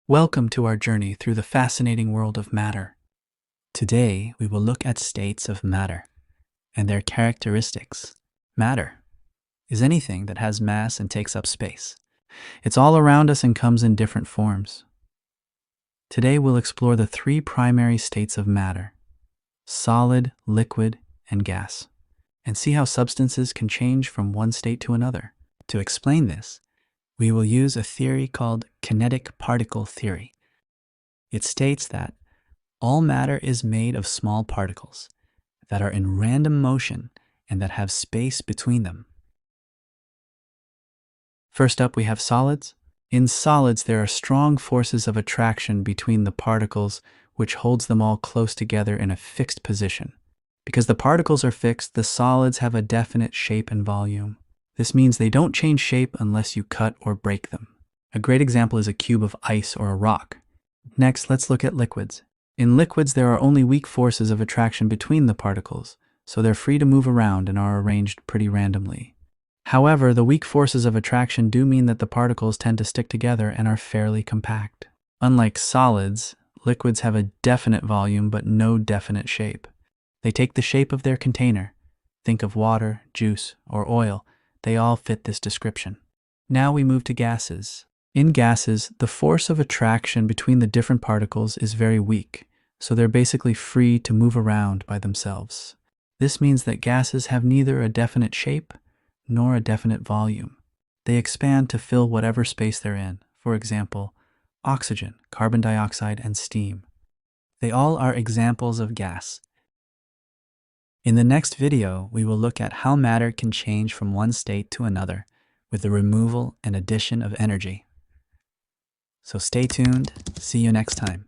Welcome to our journey through the fascinating world of matter. Today, we will look at states of matter and their characteristics. Matter is anything that has mass and takes up space. It's all around us and comes in different forms. Today, we'll explore the three primary states of matter: solid, liquid, and gas, and see how substances can change from one state to another. To explain this, we will use a theory called kinetic particle theory. It states that all matter is made of small particles that are in random motion and that have space between them. First up, we have solids. In solids, there are strong forces of attraction between the particles, which holds them all close together in a fixed position. Because the particles are fixed, the solids have a definite shape and volume. This means they don't change shape unless you cut or break them. A great example is a cube of ice or a rock. Next, let's look at liquids. In liquids, there are only weak forces of attraction between the particles, so they're free to move around and are arranged pretty randomly. However, the weak forces of attraction do mean that the particles tend to stick together and are fairly compact. Unlike solids, liquids have a definite volume but no definite shape. They take the shape of their container. Think of water, juice, or oil. They all fit this description. Now we move to gases. In gases, the force of attraction between the different particles is very weak, so they're basically free to move around by themselves. This means that gases have neither a definite shape nor a definite volume. They expand to fill whatever space they're in, for example, oxygen, carbon dioxide, and steam. They all are examples of gas. In the next video, we will look at how matter can change from one state to another with the removal and addition of energy. So stay tuned. See you next time.